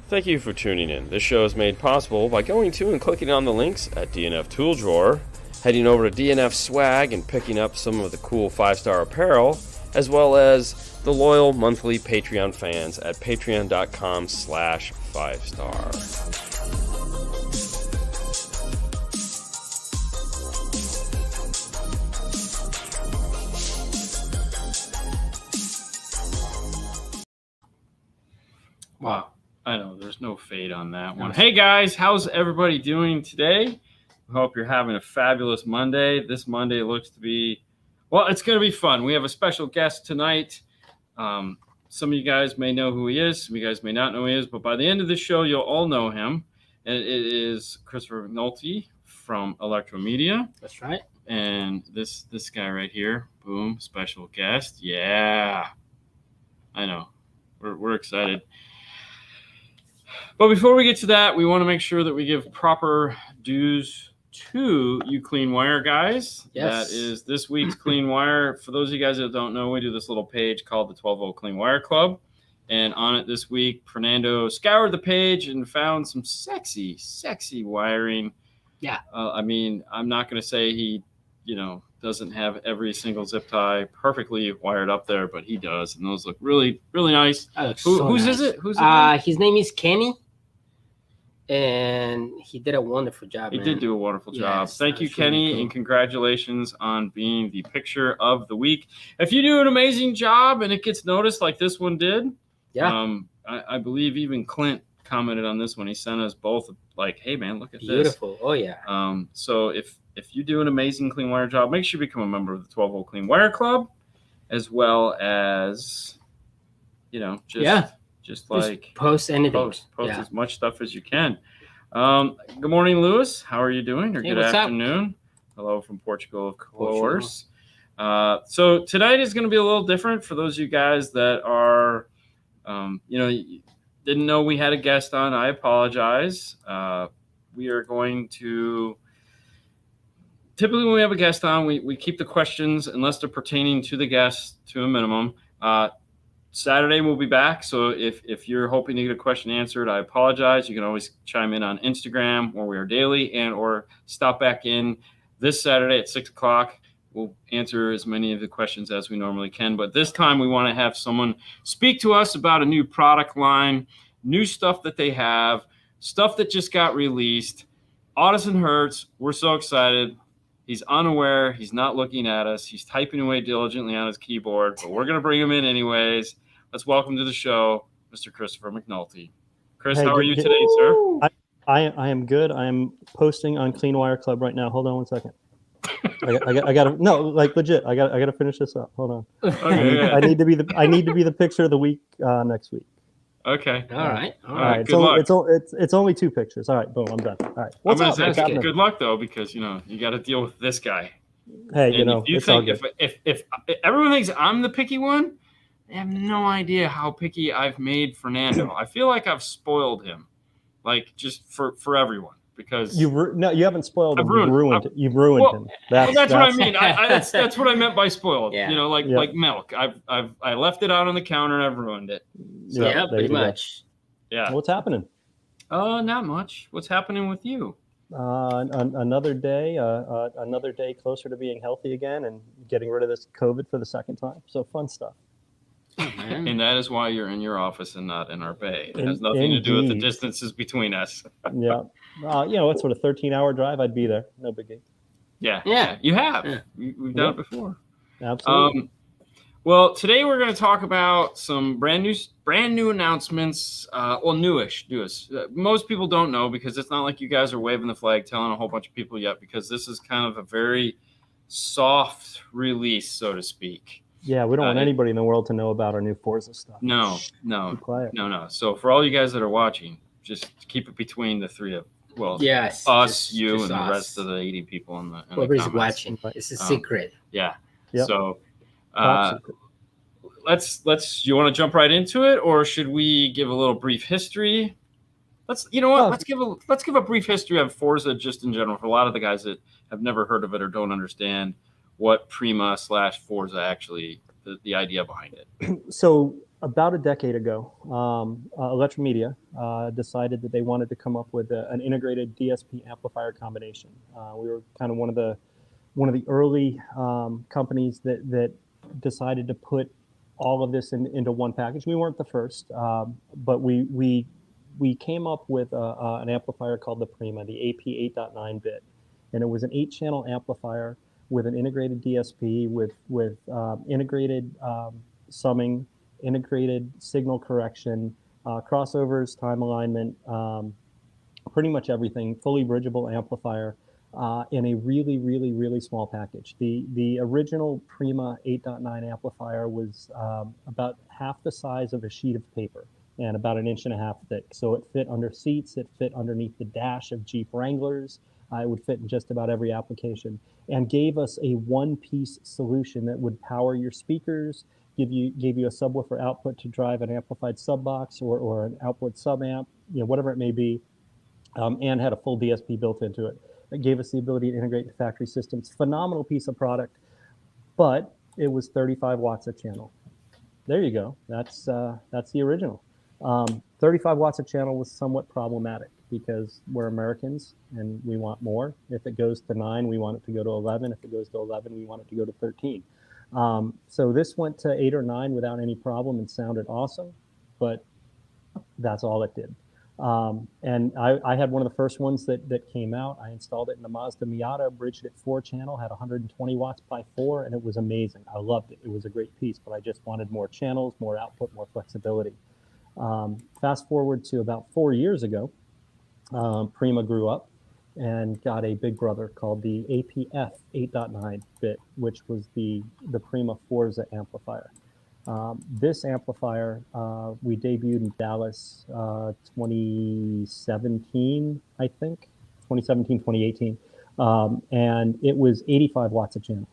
Thank you for tuning in. This show is made possible by going to and clicking on the links at DNF Tool Drawer, heading over to DNF Swag and picking up some of the cool 5-star apparel, as well as the loyal monthly Patreon fans at patreon.com/5star. Wow. I know, there's no fade on that one. Hey guys, how's everybody doing today? I hope you're having a fabulous Monday. This Monday looks to be, well, it's going to be fun. We have a special guest tonight. Some of you guys may know who he is. Some of you guys may not know who he is. But by the end of the show, you'll all know him. And it is Christopher McNulty from Electromedia. That's right. And this guy right here, boom, special guest. Yeah, I know. We're excited. But before we get to that, we want to make sure that we give proper dues to you Clean Wire guys. Yes. That is this week's Clean Wire. For those of you guys that don't know, we do this little page called the 12-Volt Clean Wire Club. And on it this week, Fernando scoured the page and found some sexy, sexy wiring. Yeah. I mean, I'm not going to say he, doesn't have every single zip tie perfectly wired up there, but he does. And those look really, really nice. Whose is it? His name is Kenny. And he did a wonderful job. He did do a wonderful job. Thank you, Kenny, and congratulations on being the picture of the week. If you do an amazing job and it gets noticed like this one did, I believe even Clint commented on this one. He sent us both like, hey, man, look at this. Beautiful. Oh, yeah. So if you do an amazing clean wire job, make sure you become a member of the 12-Volt Clean Wire Club, as well as, just post anything. Post as much stuff as you can. Good morning, Lewis. How are you doing? Or good afternoon. Hello from Portugal, of course. So tonight is going to be a little different for those of you guys that are, didn't know we had a guest on. I apologize. We are going to, typically when we have a guest on, we keep the questions, unless they're pertaining to the guest, to a minimum. Saturday we'll be back, so if you're hoping to get a question answered, I apologize. You can always chime in on Instagram, where we are daily, and or stop back in this Saturday at 6 o'clock. We'll answer as many of the questions as we normally can, but this time we want to have someone speak to us about a new product line, new stuff that they have, stuff that just got released. Audison Hertz, we're so excited. He's unaware. He's not looking at us. He's typing away diligently on his keyboard, but we're going to bring him in anyways. Let's welcome to the show, Mr. Christopher McNulty. Chris, how are you today, sir? I am good. I am posting on Clean Wire Club right now. Hold on 1 second. I got to legit. I got to finish this up. Hold on. Okay, I need to be the picture of the week next week. Okay. All right. Good luck. It's only 2 pictures. All right. Boom. I'm done. All right. I'm going to say good luck though, because you got to deal with this guy. Hey, if everyone thinks I'm the picky one, they have no idea how picky I've made Fernando. I feel like I've spoiled him, like just for everyone, because you haven't spoiled him. You've ruined him. That's what I mean. That's what I meant by spoiled. Yeah. Like milk. I left it out on the counter and I've ruined it. So, yeah, pretty much. Yeah. What's happening? Not much. What's happening with you? Another day closer to being healthy again and getting rid of this COVID for the second time. So fun stuff. Oh, man. And that is why you're in your office and not in our bay. It has nothing to do with the distances between us. Yeah. It's what, a 13-hour drive? I'd be there. No biggie. Yeah. You have. Yeah. We've done it before. Absolutely. Well, today we're going to talk about some brand new announcements. Newish. Most people don't know, because it's not like you guys are waving the flag, telling a whole bunch of people yet, because this is kind of a very soft release, so to speak. Yeah, we don't want anybody in the world to know about our new Forza stuff. No. Be quiet. No. So for all you guys that are watching, just keep it between the three of us, you, and the rest of the 80 people in the Whoever's watching. It's a secret. Yeah. Yep. So let's. You want to jump right into it, or should we give a little brief history? Let's give a brief history of Forza just in general for a lot of the guys that have never heard of it or don't understand what Prima/Forza actually, the idea behind it. So About a decade ago, Electromedia decided that they wanted to come up with an integrated DSP amplifier combination. We were kind of one of the early companies that decided to put all of this into one package. We weren't the first, but we came up with an amplifier called the Prima, the AP 8.9 bit, and it was an 8-channel amplifier with an integrated DSP with integrated summing, integrated signal correction, crossovers, time alignment, pretty much everything, fully bridgeable amplifier in a really, really, really small package. The original Prima 8.9 amplifier was about half the size of a sheet of paper and about 1.5 inches thick. So it fit under seats, it fit underneath the dash of Jeep Wranglers. It would fit in just about every application, and gave us a one-piece solution that would power your speakers, gave you a subwoofer output to drive an amplified sub box or an output sub amp, whatever it may be, and had a full DSP built into it. It gave us the ability to integrate the factory systems. Phenomenal piece of product, but it was 35 watts a channel. There you go. That's the original. 35 watts a channel was somewhat problematic because we're Americans and we want more. If it goes to 9, we want it to go to 11. If it goes to 11, we want it to go to 13. So this went to 8 or 9 without any problem and sounded awesome, but that's all it did. And I had one of the first ones that came out. I installed it in the Mazda Miata, bridged it 4-channel, had 120 watts by 4, and it was amazing. I loved it. It was a great piece, but I just wanted more channels, more output, more flexibility. Fast forward to about 4 years ago, Prima grew up and got a big brother called the APF 8.9 bit, which was the Prima Forza amplifier. This amplifier, we debuted in Dallas 2017, I think, 2017, 2018. And it was 85 watts a channel.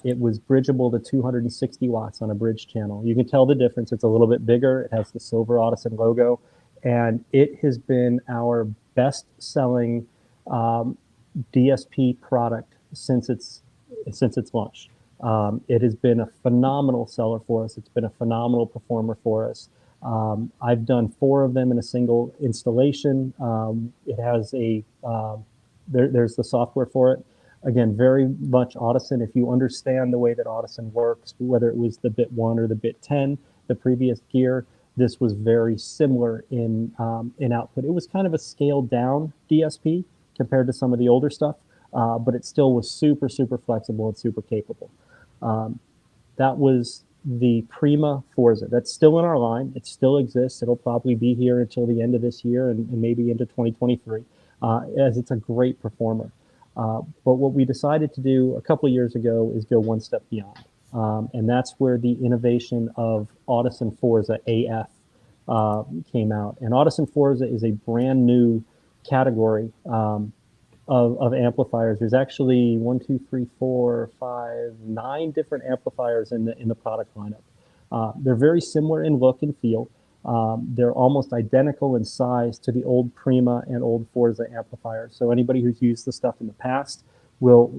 It was bridgeable to 260 watts on a bridge channel. You can tell the difference. It's a little bit bigger. It has the silver Audison logo. And it has been our best-selling DSP product since its launch. It has been a phenomenal seller for us. It's been a phenomenal performer for us. I've done 4 of them in a single installation. It has there's the software for it. Again, very much Audison. If you understand the way that Audison works, whether it was the bit 1 or the bit 10, the previous gear, this was very similar in output. It was kind of a scaled down DSP compared to some of the older stuff, but it still was super, super flexible and super capable. That was the Prima Forza. That's still in our line. It still exists. It'll probably be here until the end of this year and maybe into 2023, as it's a great performer. But what we decided to do a couple of years ago is go one step beyond. And that's where the innovation of Audison Forza AF came out. And Audison Forza is a brand new category of amplifiers. There's actually 9 different amplifiers in the product lineup. They're very similar in look and feel. They're almost identical in size to the old Prima and old Forza amplifiers. So anybody who's used the stuff in the past will,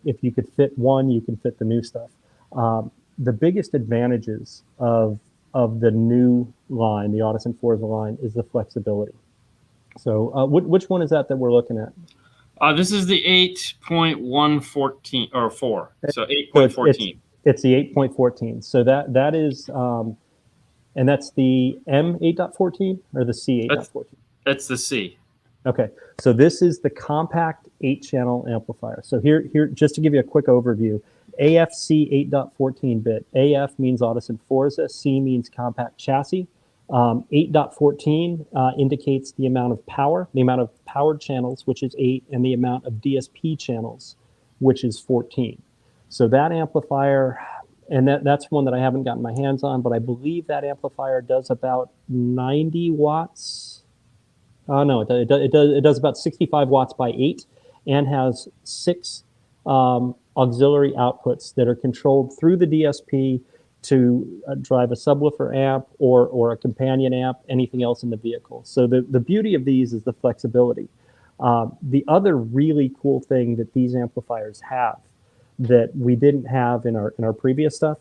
if you could fit one, you can fit the new stuff. The biggest advantages of the new line, the Audison Forza line, is the flexibility. So which one is that we're looking at? This is the 8.114 or 4. So 8.14. It's the 8.14. So that is, and that's the M 8.14 or the C 8.14? That's the C. Okay. So this is the compact 8-channel amplifier. So here, just to give you a quick overview, AFC 8.14 bit. AF means Audison Forza. C means compact chassis. 8.14 indicates the amount of power, the amount of powered channels, which is 8, and the amount of DSP channels, which is 14. So that amplifier, and that's one that I haven't gotten my hands on, but I believe that amplifier does about 90 watts. Oh no, it does about 65 watts by 8, and has 6 auxiliary outputs that are controlled through the DSP to drive a subwoofer amp or a companion amp, anything else in the vehicle. So the beauty of these is the flexibility. The other really cool thing that these amplifiers have that we didn't have in our previous stuff,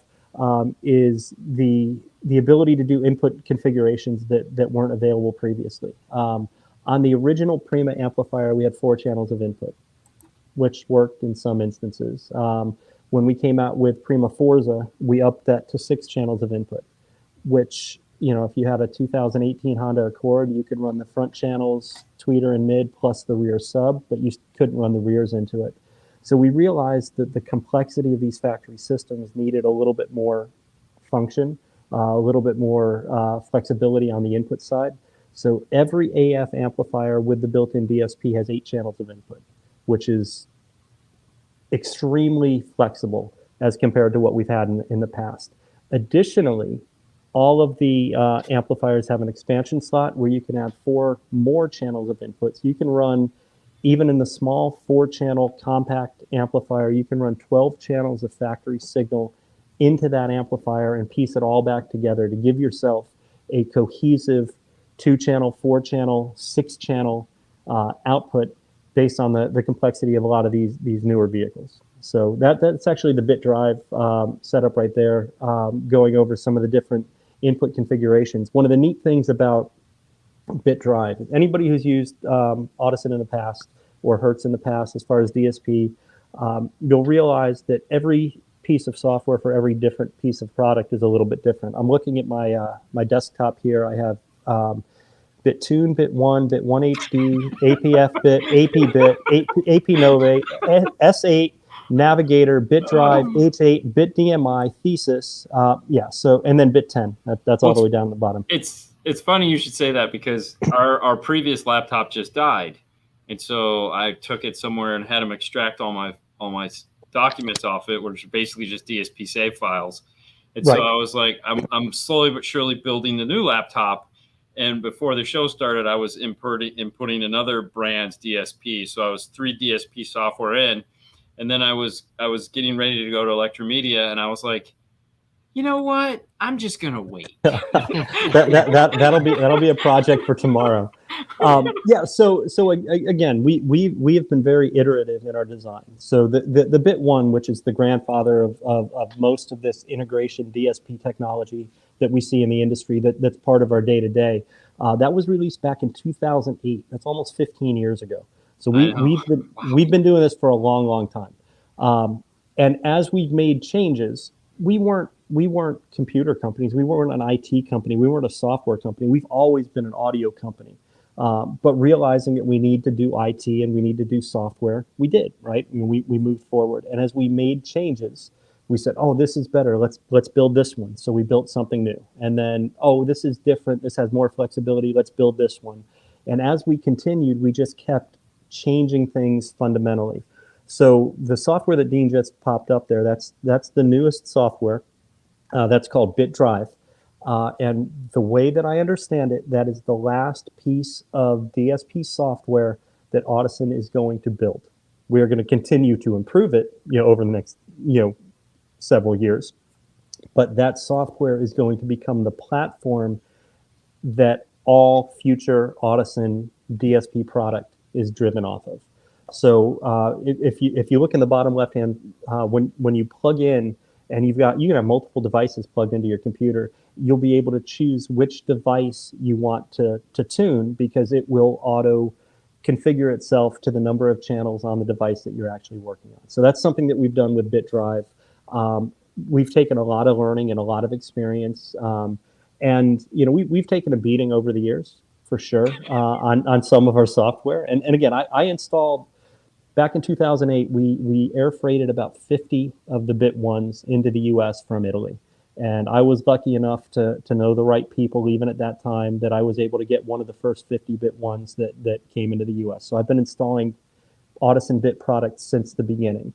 is the ability to do input configurations that weren't available previously. On the original Prima amplifier, we had 4 channels of input, which worked in some instances. When we came out with Prima Forza, we upped that to 6 channels of input, which, you know, if you had a 2018 Honda Accord, you could run the front channels, tweeter and mid, plus the rear sub, but you couldn't run the rears into it. So we realized that the complexity of these factory systems needed a little bit more function, a little bit more flexibility on the input side. So every AF amplifier with the built-in DSP has 8 channels of input, which is extremely flexible as compared to what we've had in the past. Additionally, all of the amplifiers have an expansion slot where you can add 4 more channels of input. So you can run, even in the small 4-channel compact amplifier, you can run 12 channels of factory signal into that amplifier and piece it all back together to give yourself a cohesive 2-channel, 4-channel, 6-channel output based on the complexity of a lot of these newer vehicles. So that's actually the bit drive setup right there, going over some of the different input configurations. One of the neat things about bit drive, anybody who's used Audison in the past or Hertz in the past as far as DSP, you'll realize that every piece of software for every different piece of product is a little bit different. I'm looking at my my desktop here. I have bit tune, bit 1 HD, APF bit, AP bit, AP Nove, S8, Navigator, bit drive, H8, bit DMI, thesis, yeah. So, and then bit 10. That's all the way down at the bottom. It's funny you should say that, because our previous laptop just died, and so I took it somewhere and had them extract all my documents off it, which are basically just DSP save files. And so I was like, I'm slowly but surely building the new laptop. And before the show started, I was inputting another brand's DSP. So I was 3 DSP software in, and then I was getting ready to go to Electromedia, and I was like, you know what? I'm just gonna wait. that'll be a project for tomorrow. Yeah. So again, we have been very iterative in our design. So the bit 1, which is the grandfather of most of this integration DSP technology that we see in the industry, that's part of our day to day. That was released back in 2008. That's almost 15 years ago. So we've been doing this for a long time. And as we've made changes, we weren't computer companies. We weren't an IT company. We weren't a software company. We've always been an audio company. But realizing that we need to do IT and we need to do software, we did, right? And we moved forward. And as we made changes, we said, oh, this is better. Let's build this one. So we built something new. And then, oh, this is different. This has more flexibility. Let's build this one. And as we continued, we just kept changing things fundamentally. So the software that Dean just popped up there, that's the newest software. That's called Bit Drive. And the way that I understand it, that is the last piece of DSP software that Audison is going to build. We are going to continue to improve it, over the next, several years. But that software is going to become the platform that all future Audison DSP product is driven off of. So if you look in the bottom left hand, when you plug in, and you can have multiple devices plugged into your computer, you'll be able to choose which device you want to tune, because it will auto configure itself to the number of channels on the device that you're actually working on. So that's something that we've done with Bit Drive. We've taken a lot of learning and a lot of experience, and we've taken a beating over the years, for sure, on some of our software. And again, I installed. Back in 2008, we air freighted about 50 of the bit 1s into the U.S. from Italy. And I was lucky enough to know the right people, even at that time, that I was able to get one of the first 50 bit 1s that came into the U.S. So I've been installing Audison bit products since the beginning.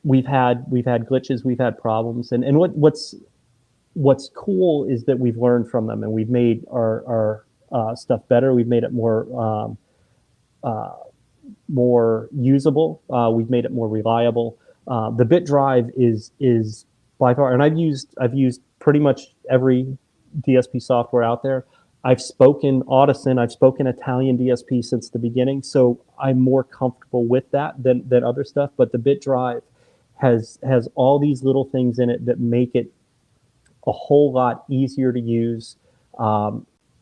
We've had glitches, we've had problems, and what's cool is that we've learned from them, and we've made our stuff better. We've made it more usable. We've made it more reliable. The Bit Drive is by far, and I've used pretty much every DSP software out there. I've spoken Audison, I've spoken Italian DSP since the beginning, so I'm more comfortable with that than other stuff. But the Bit Drive has all these little things in it that make it a whole lot easier to use.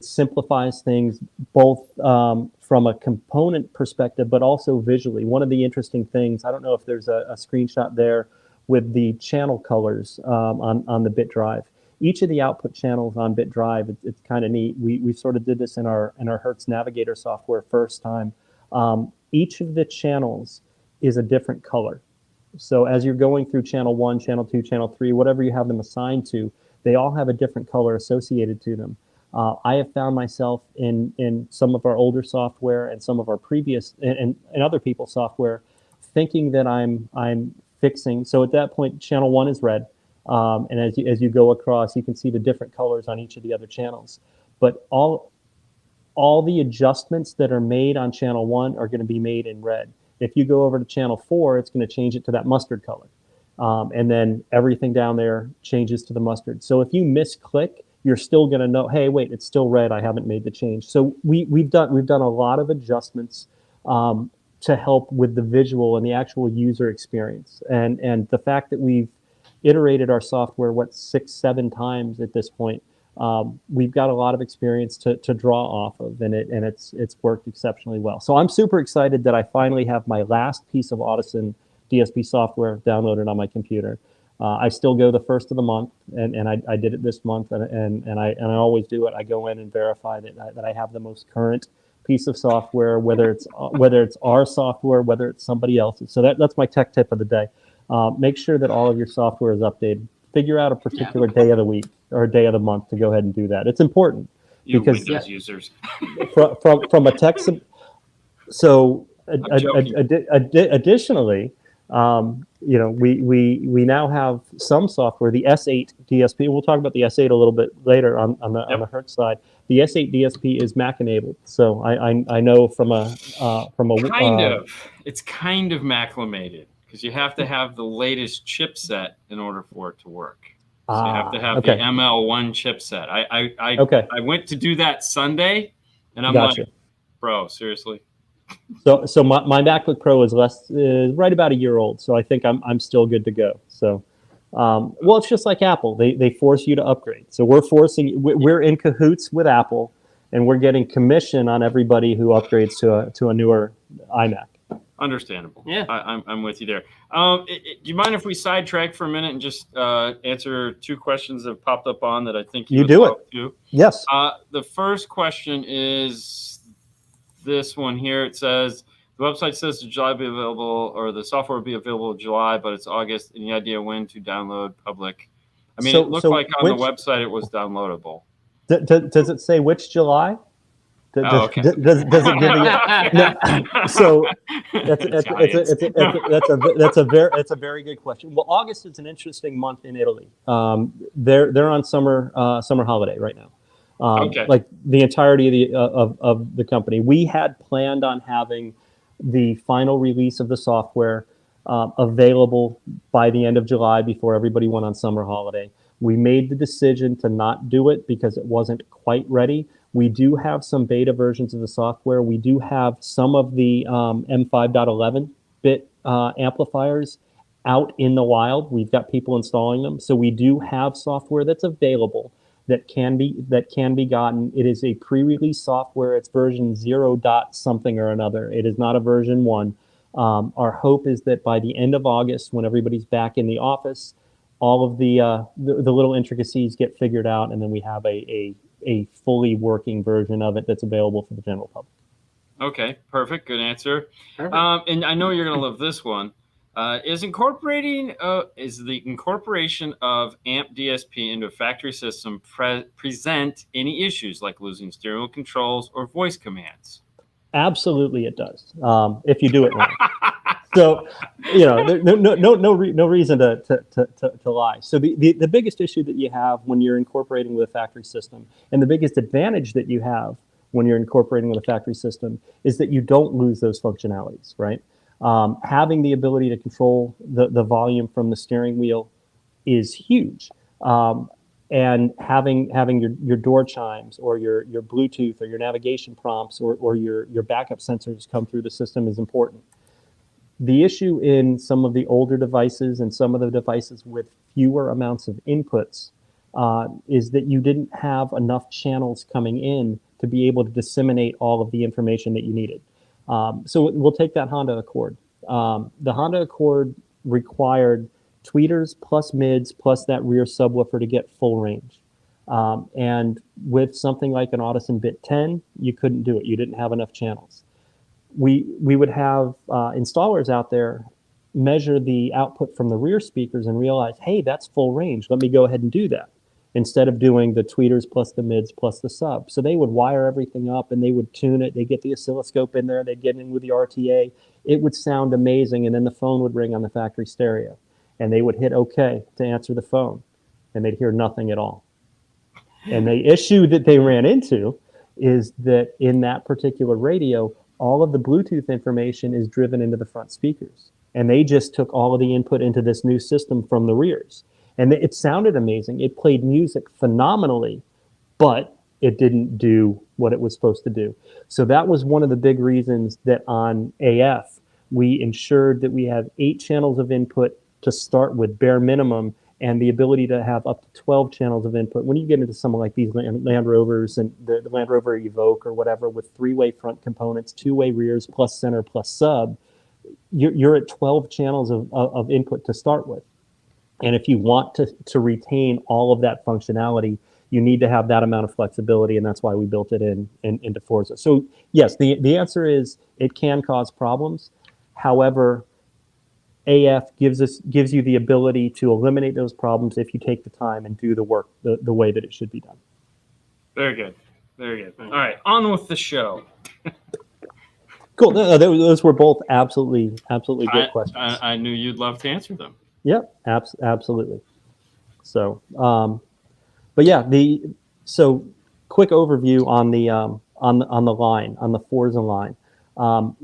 Simplifies things both from a component perspective, but also visually. One of the interesting things, I don't know if there's a screenshot there with the channel colors on the bit drive. Each of the output channels on bit drive, it's kind of neat. We sort of did this in our Hertz Navigator software first time. Each of the channels is a different color. So as you're going through channel 1, channel 2, channel 3, whatever you have them assigned to, they all have a different color associated to them. I have found myself in some of our older software and some of our previous and other people's software thinking that I'm fixing. So at that point, channel 1 is red. And as you go across, you can see the different colors on each of the other channels. But all the adjustments that are made on channel 1 are going to be made in red. If you go over to channel 4, it's going to change it to that mustard color. And then everything down there changes to the mustard. So if you misclick, you're still going to know, hey, wait, it's still red. I haven't made the change. So we've done a lot of adjustments to help with the visual and the actual user experience. And the fact that we've iterated our software, 6-7 times at this point, we've got a lot of experience to draw off of, and it's worked exceptionally well. So I'm super excited that I finally have my last piece of Audison DSP software downloaded on my computer. I still go the first of the month, and I did it this month, and I always do it. I go in and verify that I have the most current piece of software, whether it's our software, whether it's somebody else's. So that's my tech tip of the day. Make sure that all of your software is updated. Figure out a particular day of the week or a day of the month to go ahead and do that. It's important because Windows users. from a tech. So additionally. We now have some software, the S8 DSP. We'll talk about the S8 a little bit later on the Hertz side. The S8 DSP is Mac enabled, so I know from a it's kind of Mac-lamated because you have to have the latest chipset in order for it to work. So you have to have the ML1 chipset. I went to do that Sunday, and I'm like, bro, seriously. So my MacBook Pro is right about a year old, so I think I'm still good to go. So, well, it's just like Apple; they force you to upgrade. So we're in cahoots with Apple, and we're getting commission on everybody who upgrades to a newer iMac. Understandable. Yeah, I'm with you there. Do you mind if we sidetrack for a minute and just answer 2 questions that have popped up on that I think you do it to? Yes. The first question is this one here. It says the website says July will be available, or the software will be available in July, but it's August. Any idea when to download public? I mean, it looked like on the website it was downloadable. Does it say which July? Okay. Does it give you? No. So that's a very good question. Well, August is an interesting month in Italy. They're on summer holiday right now. Like the entirety of the company. We had planned on having the final release of the software available by the end of July before everybody went on summer holiday. We made the decision to not do it because it wasn't quite ready. We do have some beta versions of the software. We do have some of the M5.11 bit amplifiers out in the wild. We've got people installing them. So we do have software that's available that can be gotten. It is a pre-release software. It's version 0. something or another. It is not a version 1. Our hope is that by the end of August, when everybody's back in the office, all of the little intricacies get figured out, and then we have a fully working version of it that's available for the general public. Okay, perfect. Good answer. And I know you're going to love this one. Is the incorporation of AMP DSP into a factory system present any issues like losing steering wheel controls or voice commands? Absolutely, it does. If you do it wrong. So, no reason to lie. So the biggest issue that you have when you're incorporating with a factory system, and the biggest advantage that you have when you're incorporating with a factory system, is that you don't lose those functionalities, right? Having the ability to control the volume from the steering wheel is huge. And having your door chimes or your Bluetooth or your navigation prompts or your backup sensors come through the system is important. The issue in some of the older devices and some of the devices with fewer amounts of inputs is that you didn't have enough channels coming in to be able to disseminate all of the information that you needed. So we'll take that Honda Accord. The Honda Accord required tweeters plus mids plus that rear subwoofer to get full range. And with something like an Audison Bit 10, you couldn't do it. You didn't have enough channels. We would have installers out there measure the output from the rear speakers and realize, hey, that's full range. Let me go ahead and do that, instead of doing the tweeters plus the mids plus the sub. So they would wire everything up and they would tune it. They'd get the oscilloscope in there. They'd get in with the RTA. It would sound amazing. And then the phone would ring on the factory stereo. And they would hit OK to answer the phone. And they'd hear nothing at all. And the issue that they ran into is that in that particular radio, all of the Bluetooth information is driven into the front speakers. And they just took all of the input into this new system from the rears. And it sounded amazing. It played music phenomenally, but it didn't do what it was supposed to do. So that was one of the big reasons that on AF, we ensured that we have 8 channels of input to start with, bare minimum, and the ability to have up to 12 channels of input. When you get into something like these Land Rovers and the Land Rover Evoque or whatever, with 3-way front components, 2-way rears, plus center, plus sub, you're at 12 channels of input to start with. And if you want to retain all of that functionality, you need to have that amount of flexibility, and that's why we built it into Forza. So yes, the answer is it can cause problems. However, AF gives you the ability to eliminate those problems if you take the time and do the work the way that it should be done. Very good. Very good. All right, on with the show. Cool. No, those were both absolutely good questions. I knew you'd love to answer them. Yep, absolutely. So, but yeah, so quick overview on the line, on the Forza line.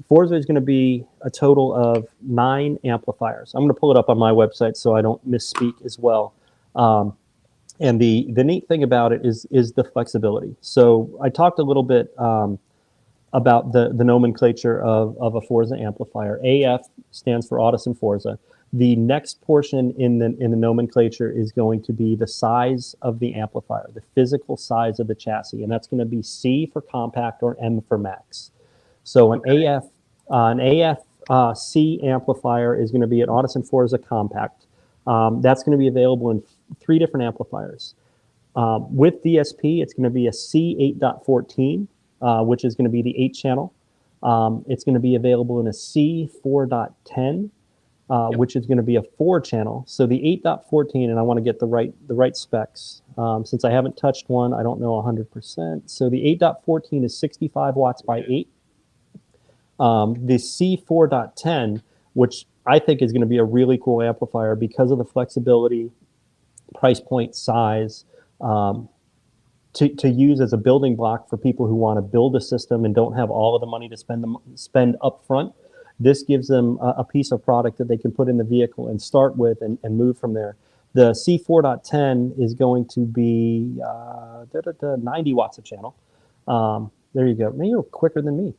Forza is going to be a total of 9 amplifiers. I'm going to pull it up on my website so I don't misspeak as well. And the neat thing about it is the flexibility. So I talked a little bit about the nomenclature of a Forza amplifier. AF stands for Audison Forza. The next portion in the nomenclature is going to be the size of the amplifier, the physical size of the chassis, and that's going to be C for compact or M for max. So an AFC amplifier is going to be an Audison Forza compact. That's going to be available in 3 different amplifiers. With DSP, it's going to be a C8.14, which is going to be the 8-channel. It's going to be available in a C4.10. Which is going to be a 4-channel. So the 8.14, and I want to get the right specs. Since I haven't touched one, I don't know 100%. So the 8.14 is 65 watts by 8. The C4.10, which I think is going to be a really cool amplifier because of the flexibility, price point, size, to use as a building block for people who want to build a system and don't have all of the money to spend up front. This gives them a piece of product that they can put in the vehicle and start with and move from there. The C4.10 is going to be 90 watts a channel. There you go. Man, you're quicker than me.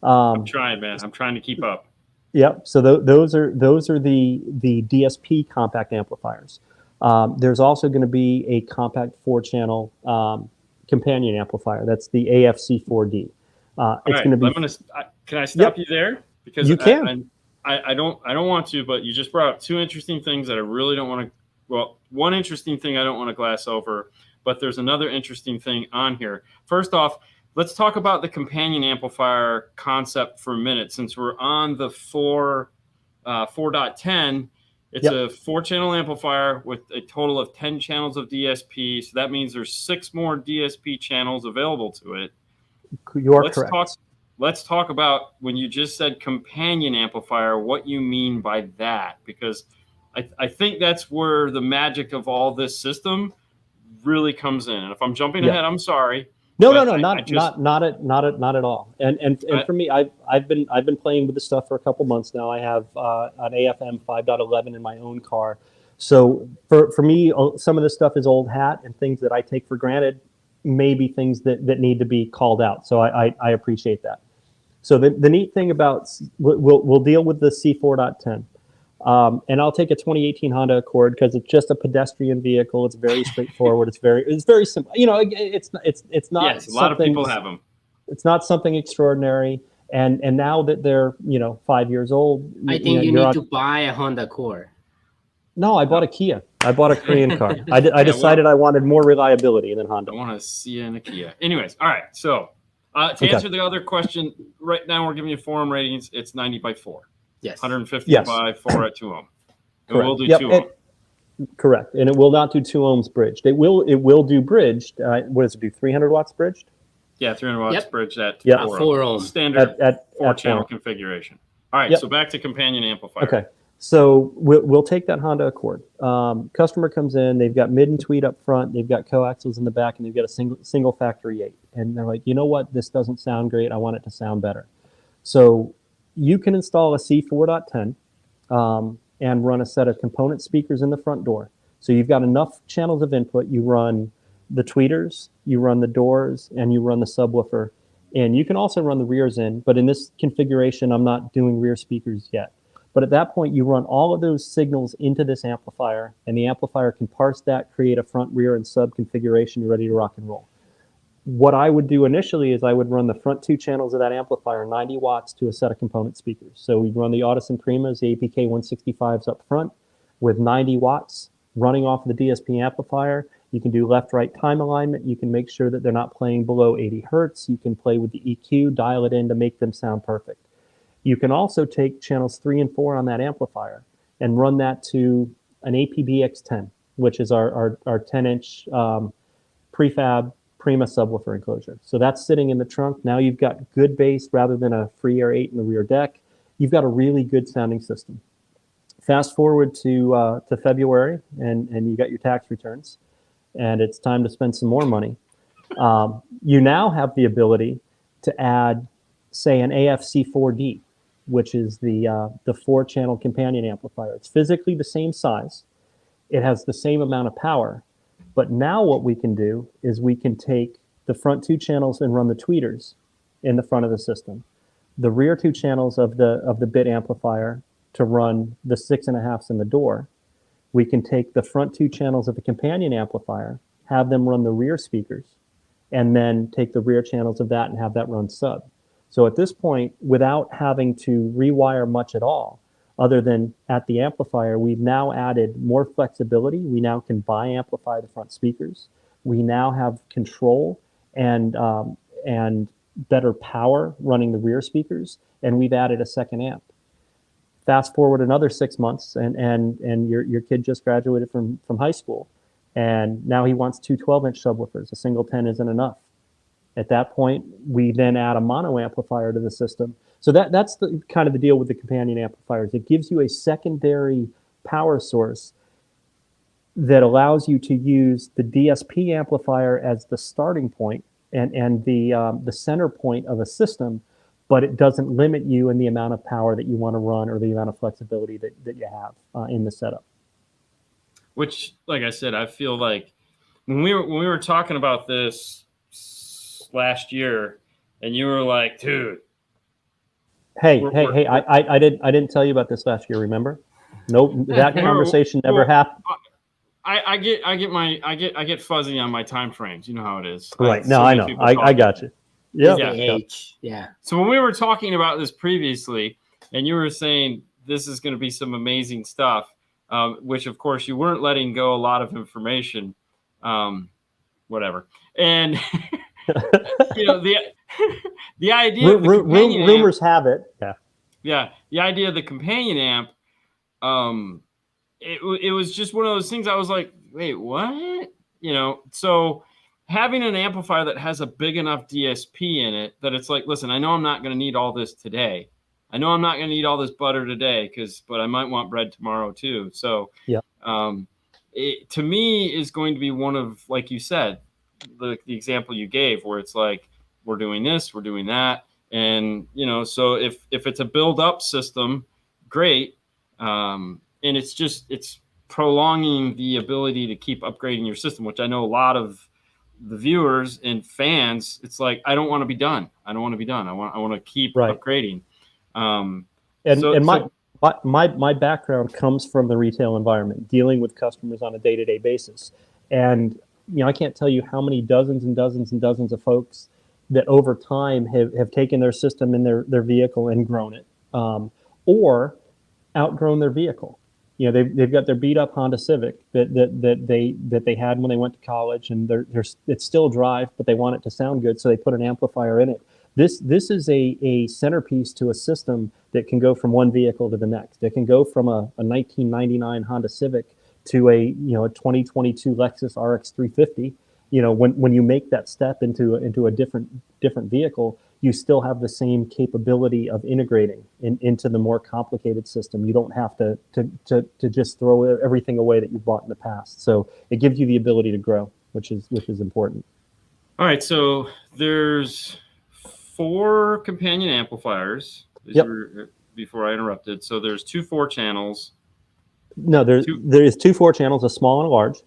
I'm trying, man. I'm trying to keep up. Yep. So those are the DSP compact amplifiers. There's also going to be a compact 4-channel companion amplifier. That's the AFC4D. It's going to be. Can I stop you there? Because you can. I don't want to, but you just brought up 2 interesting things that I really don't want to. Well, one interesting thing I don't want to glass over, but there's another interesting thing on here. First off, let's talk about the companion amplifier concept for a minute. Since we're on the 4.10, it's a 4-channel amplifier with a total of 10 channels of DSP. So that means there's 6 more DSP channels available to it. You are correct. Let's talk about when you just said companion amplifier, what you mean by that, because I think that's where the magic of all this system really comes in. And if I'm jumping ahead, I'm sorry. No, not at all. And for me, I've been playing with this stuff for a couple months now. I have an AFM 5.11 in my own car. So for me, some of this stuff is old hat, and things that I take for granted may be things that need to be called out. So I appreciate that. So the neat thing about, we'll deal with the C4.10. And I'll take a 2018 Honda Accord because it's just a pedestrian vehicle. It's very straightforward. It's very simple. You know, it's not. Yes, a lot of people have them. It's not something extraordinary. And now that they're 5 years old, I think you need to buy a Honda Accord. No, I bought a Kia. I bought a Korean car. I decided I wanted more reliability than Honda. I want to see in a Kia. Anyways, all right. So to answer the other question, right now we're giving you forum ratings. It's 90 by 4. Yes. 150 by 4 at 2 ohm. And we'll do 2 ohm. Correct. And it will not do 2 ohms bridged. It will do bridged. What does it do? 300 watts bridged? Yeah, 300 watts bridged at 4 ohm. Standard at 4-channel configuration. All right, so back to companion amplifier. Okay. So we'll take that Honda Accord. Customer comes in, they've got mid and tweed up front, they've got coaxials in the back, and they've got a single factory 8. And they're like, you know what? This doesn't sound great. I want it to sound better. So you can install a C4.10 and run a set of component speakers in the front door. So you've got enough channels of input. You run the tweeters, you run the doors, and you run the subwoofer. And you can also run the rears in, but in this configuration, I'm not doing rear speakers yet. But at that point, you run all of those signals into this amplifier, and the amplifier can parse that, create a front, rear, and sub configuration. You're ready to rock and roll. What I would do initially is I would run the front 2 channels of that amplifier 90 watts to a set of component speakers. So we'd run the Audison Primas, the APK 165s up front with 90 watts running off of the DSP amplifier. You can do left-right time alignment. You can make sure that they're not playing below 80 Hertz. You can play with the EQ, dial it in to make them sound perfect. You can also take channels 3 and 4 on that amplifier and run that to an APB-X10, which is our 10-inch prefab Prima subwoofer enclosure. So that's sitting in the trunk. Now you've got good bass rather than a free air 8 in the rear deck. You've got a really good sounding system. Fast forward to February, and you got your tax returns, and it's time to spend some more money. You now have the ability to add, say, an AFC4D, which is the 4-channel companion amplifier. It's physically the same size. It has the same amount of power. But now what we can do is we can take the front 2 channels and run the tweeters in the front of the system. The rear 2 channels of the bit amplifier to run the 6.5s in the door. We can take the front 2 channels of the companion amplifier, have them run the rear speakers, and then take the rear channels of that and have that run sub. So at this point, without having to rewire much at all, other than at the amplifier, we've now added more flexibility. We now can bi-amplify the front speakers. We now have control and better power running the rear speakers, and we've added a second amp. Fast forward another 6 months, and your kid just graduated from high school, and now he wants 2 12-inch subwoofers. A single 10 isn't enough. At that point, we then add a mono amplifier to the system. So that's the kind of the deal with the companion amplifiers. It gives you a secondary power source that allows you to use the DSP amplifier as the starting point and the center point of a system, but it doesn't limit you in the amount of power that you want to run or the amount of flexibility that you have in the setup. Which, like I said, I feel like when we were talking about this last year, and you were like, dude. Hey! I didn't tell you about this last year. Remember? Nope. That conversation never happened. I get fuzzy on my time frames. You know how it is. Right. No, I know. I got you. Yeah. So when we were talking about this previously, and you were saying this is going to be some amazing stuff, which of course you weren't letting go a lot of information, whatever. And you know the idea of the companion rumors amp, have it. Yeah. The idea of the companion amp, it was just one of those things. I was like, wait, what? You know, so having an amplifier that has a big enough DSP in it that it's like, listen, I know I'm not going to need all this today. I know I'm not going to need all this butter today, but I might want bread tomorrow too. So, it to me is going to be one of, like you said, the example you gave, where it's like, we're doing this, we're doing that. And, you know, so if it's a build up system, great. And it's prolonging the ability to keep upgrading your system, which I know a lot of the viewers and fans, it's like, I don't want to be done. I don't want to be done. I want to keep Right. upgrading. My background comes from the retail environment, dealing with customers on a day-to-day basis. And, I can't tell you how many dozens and dozens and dozens of folks that over time have taken their system in their vehicle and grown it, or outgrown their vehicle. They've got their beat up Honda Civic that they had when they went to college, and it's still drive, but they want it to sound good, so they put an amplifier in it. This is a centerpiece to a system that can go from one vehicle to the next. It can go from a 1999 Honda Civic to a 2022 Lexus RX 350. When you make that step into a different vehicle, you still have the same capability of integrating into the more complicated system. You don't have to just throw everything away that you bought in the past. So it gives you the ability to grow, which is important. All right, so there's 4 companion amplifiers. Yep. Before I interrupted, so there's 2 4-channels. No, there is 2 4-channels, a small and a large,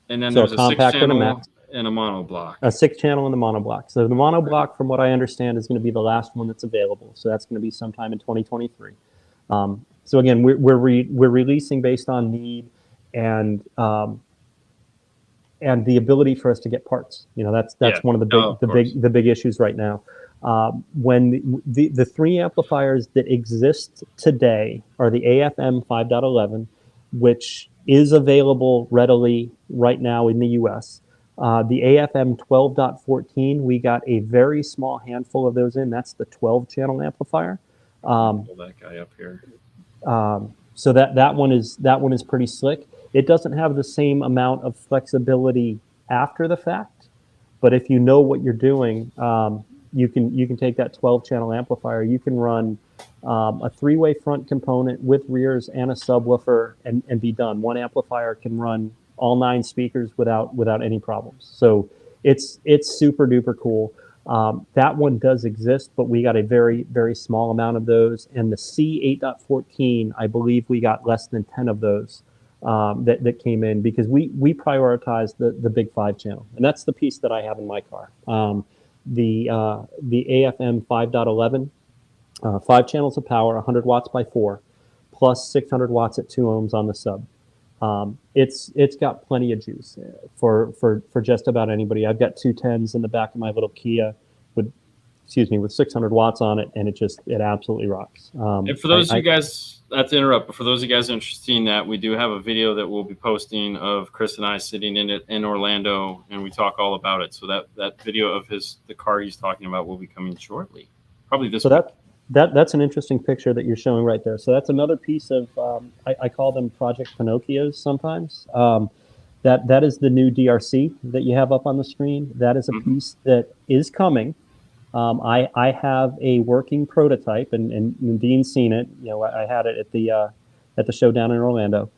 and then so there's a compact and a max. And a mono block. A 6-channel in the mono block. So the mono block, from what I understand, is going to be the last one that's available. So that's going to be sometime in 2023. So again, we're releasing based on need and the ability for us to get parts. That's one of the big issues right now. When the 3 amplifiers that exist today are the AFM 5.11, which is available readily right now in the U.S. The AFM 12.14, we got a very small handful of those in. That's the 12-channel amplifier. Pull that guy up here. So that one is pretty slick. It doesn't have the same amount of flexibility after the fact, but if you know what you're doing, you can take that 12-channel amplifier. You can run a 3-way front component with rears and a subwoofer and be done. One amplifier can run all 9 speakers without any problems. So it's super duper cool. That one does exist, but we got a very, very small amount of those. And the C 8.14, I believe we got less than 10 of those that came in, because we prioritize the big 5-channel. And that's the piece that I have in my car. The AFM 5.11, 5 channels of power, 100 watts by 4, plus 600 watts at 2 ohms on the sub. It's got plenty of juice for just about anybody. I've got 2 10s in the back of my little Kia with 600 watts on it, and it absolutely rocks. And for those of you guys, not to interrupt, but for those of you guys interested in that, we do have a video that we'll be posting of Chris and I sitting in it in Orlando, and we talk all about it. So that video of the car he's talking about will be coming shortly, probably this week. That's an interesting picture that you're showing right there. So that's another piece of, I call them Project Pinocchios sometimes. That is the new DRC that you have up on the screen. That is a piece that is coming. I have a working prototype, and Dean's seen it. I had it at the show down in Orlando.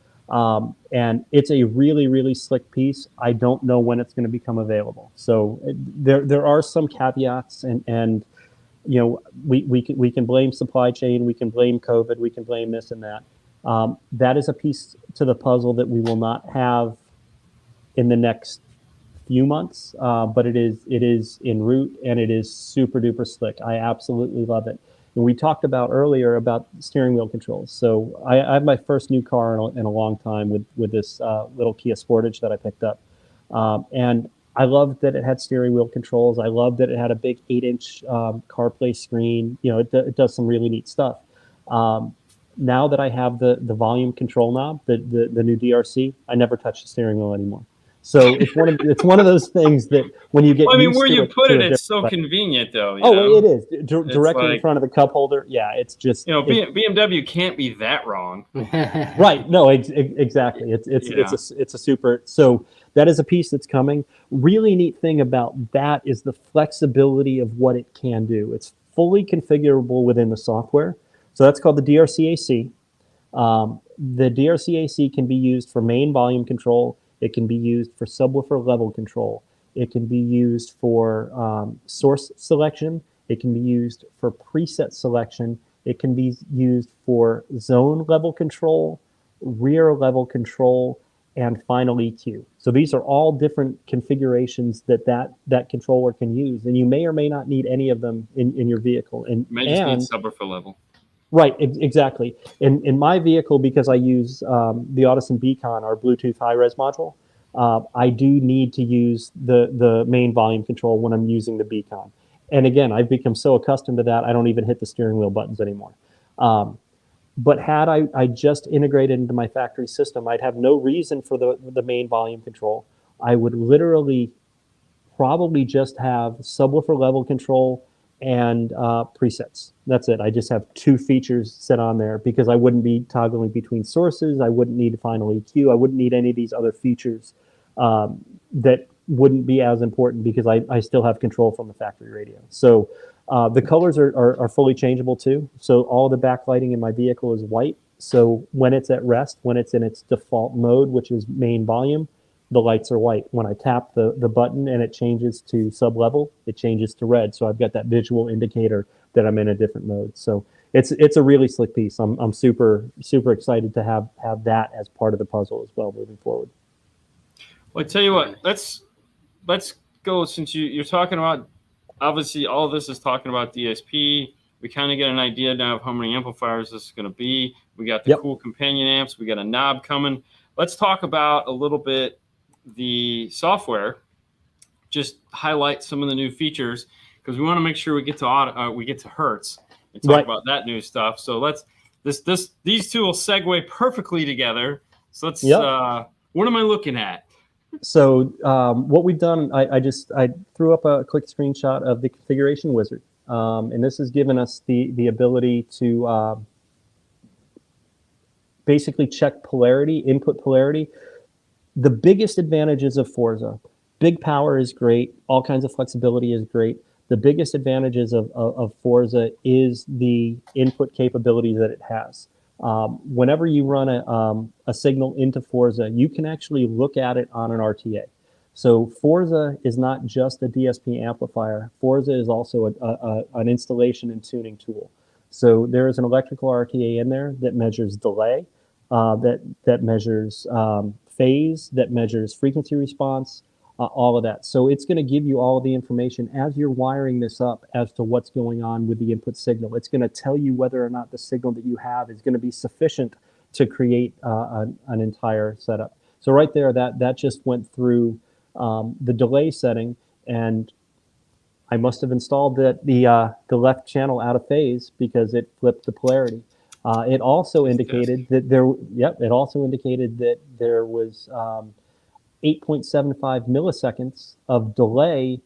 And it's a really, really slick piece. I don't know when it's going to become available. So there are some caveats, and we can blame supply chain, we can blame COVID, we can blame this and that. That is a piece to the puzzle that we will not have in the next few months, but it is en route, and it is super duper slick. I absolutely love it. And we talked about earlier about steering wheel controls. So I have my first new car in a long time with this little Kia Sportage that I picked up, and I loved that it had steering wheel controls. I loved that it had a big 8-inch CarPlay screen. It does some really neat stuff. Now that I have the volume control knob, the new DRC, I never touch the steering wheel anymore. So it's one of those things that when you get used where to you it, put it, it's so convenient though. It is directly in front of the cup holder. Yeah, it's just BMW can't be that wrong. Right? No, exactly. It's a super. So that is a piece that's coming. Really neat thing about that is the flexibility of what it can do. It's fully configurable within the software. So that's called the DRC AC. The DRC AC can be used for main volume control. It can be used for subwoofer level control. It can be used for source selection. It can be used for preset selection. It can be used for zone level control, rear level control, and final EQ. So these are all different configurations that controller can use, and you may or may not need any of them in your vehicle. And You may just need subwoofer level. Right, exactly. In my vehicle, because I use the Audison Beacon, our Bluetooth high-res module, I do need to use the main volume control when I'm using the Beacon. And again, I've become so accustomed to that, I don't even hit the steering wheel buttons anymore. But had I just integrated into my factory system, I'd have no reason for the main volume control. I would literally probably just have subwoofer level control and presets. That's it. I just have 2 features set on there because I wouldn't be toggling between sources. I wouldn't need final EQ. I wouldn't need any of these other features that wouldn't be as important because I still have control from the factory radio. So the colors are fully changeable too. So all the backlighting in my vehicle is white. So when it's at rest, when it's in its default mode, which is main volume, the lights are white. When I tap the button and it changes to sub-level, it changes to red. So I've got that visual indicator that I'm in a different mode. So it's a really slick piece. I'm super excited to have that as part of the puzzle as well moving forward. Well, I tell you what, let's go, since you're talking about, obviously all of this is talking about DSP. We kind of get an idea now of how many amplifiers this is going to be. We got the cool companion amps. We got a knob coming. Let's talk about a little bit the software, just highlight some of the new features because we want to make sure we get to Hertz and talk about that new stuff. So these two will segue perfectly together. So let's what am I looking at? So what we've done, I threw up a quick screenshot of the configuration wizard, and this has given us the ability to basically check polarity, input polarity. The biggest advantages of Forza, big power is great, all kinds of flexibility is great. The biggest advantages of Forza is the input capability that it has. Whenever you run a signal into Forza, you can actually look at it on an RTA. So Forza is not just a DSP amplifier. Forza is also an installation and tuning tool. So there is an electrical RTA in there that measures delay, that measures phase, that measures frequency response, all of that. So it's going to give you all of the information as you're wiring this up as to what's going on with the input signal. It's going to tell you whether or not the signal that you have is going to be sufficient to create an entire setup. So right there, that just went through the delay setting, and I must have installed the left channel out of phase because it flipped the polarity. It also indicated that It also indicated that there was 8.75 milliseconds of delay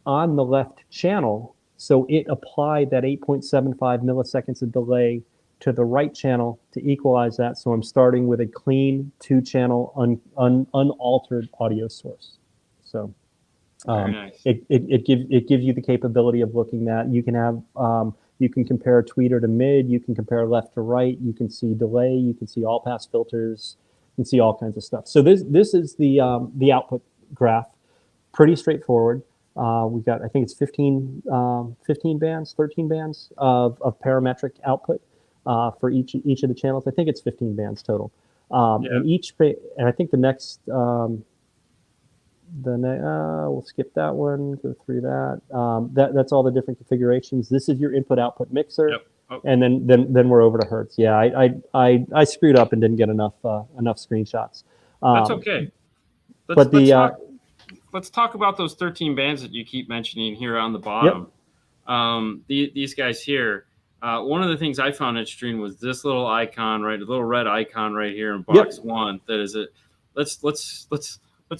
on the left channel. So it applied that 8.75 milliseconds of delay to the right channel to equalize that. So I'm starting with a clean 2-channel unaltered audio source. So nice. it gives you the capability of looking at. You can have you can compare tweeter to mid. You can compare left to right. You can see delay. You can see all pass filters. You can see all kinds of stuff. So this is the output graph. Pretty straightforward. We've got, I think it's 13 bands of parametric output for each of the channels. I think it's 15 bands total. And I think the next we'll skip that one, go through that. That's all the different configurations. This is your input output mixer. Yep. Oh. And then we're over to Hertz. Yeah, I screwed up and didn't get enough screenshots. That's okay. Let's talk about those 13 bands that you keep mentioning here on the bottom. Yep. These guys here. One of the things I found interesting was this little icon, right? A little red icon right here in box one. That is it. Let's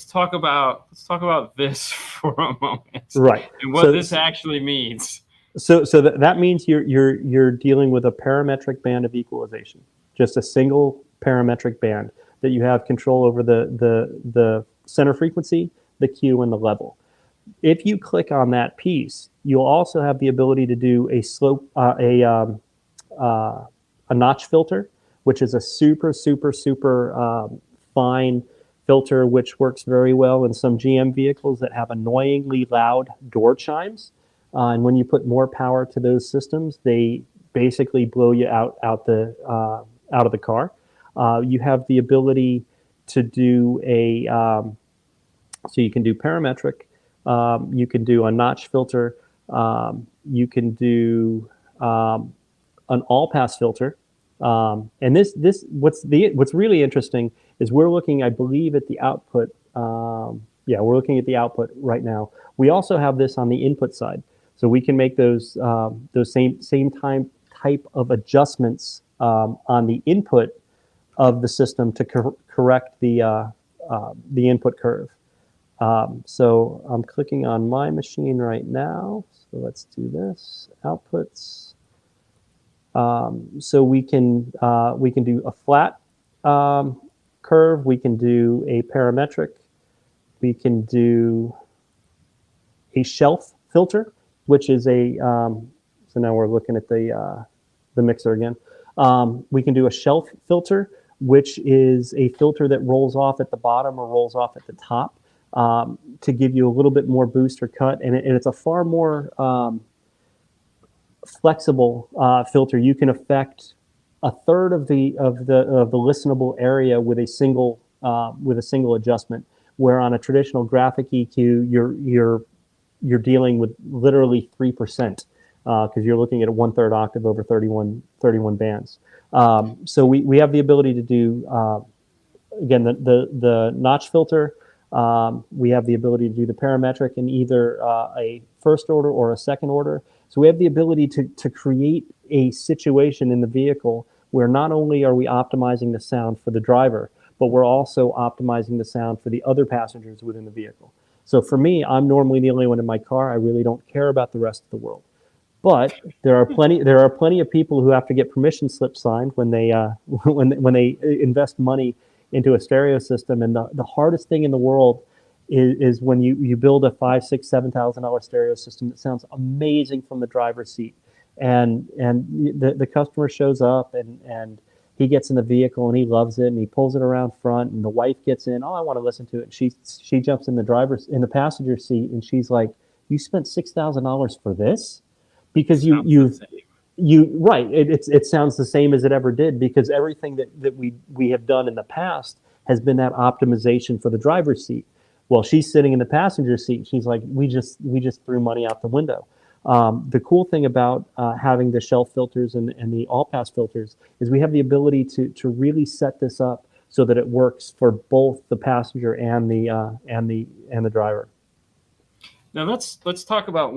talk about this for a moment. Right. And what this actually means. So that means you're dealing with a parametric band of equalization, just a single parametric band that you have control over the center frequency, the Q, and the level. If you click on that piece, you'll also have the ability to do a slope, a notch filter, which is a super fine filter, which works very well in some GM vehicles that have annoyingly loud door chimes. And when you put more power to those systems, they basically blow you out of the car. You have the ability to do a, so you can do parametric, you can do a notch filter, you can do an all-pass filter. And what's really interesting is we're looking, I believe, at the output. Yeah, we're looking at the output right now. We also have this on the input side, so we can make those same type of adjustments on the input of the system to correct the input curve. So I'm clicking on my machine right now. So let's do this, outputs. So we can do a flat curve. We can do a parametric. We can do a shelf filter, which is a, so now we're looking at the mixer again. We can do a shelf filter, which is a filter that rolls off at the bottom or rolls off at the top to give you a little bit more boost or cut. And it's a far more flexible filter. You can affect a third of the listenable area with a single adjustment, where on a traditional graphic EQ you're dealing with literally 3%, because you're looking at a 1/3 octave over 31 bands. So we have the ability to do again the notch filter. We have the ability to do the parametric in either a first order or a second order. So we have the ability to create a situation in the vehicle where not only are we optimizing the sound for the driver, but we're also optimizing the sound for the other passengers within the vehicle. So for me, I'm normally the only one in my car. I really don't care about the rest of the world. But there are plenty of people who have to get permission slips signed when they when they invest money into a stereo system. And the hardest thing in the world is when you build a $5,000, $6,000, $7,000 stereo system that sounds amazing from the driver's seat, and the customer shows up and he gets in the vehicle and he loves it and he pulls it around front, and the wife gets in, oh, I want to listen to it. And she jumps in the passenger seat and she's like, you spent $6,000 for this? Because it sounds the same as it ever did, because everything that we have done in the past has been that optimization for the driver's seat. Well, she's sitting in the passenger seat. She's like, we just threw money out the window. The cool thing about having the shelf filters and the all-pass filters is we have the ability to really set this up so that it works for both the passenger and the driver. Now let's talk about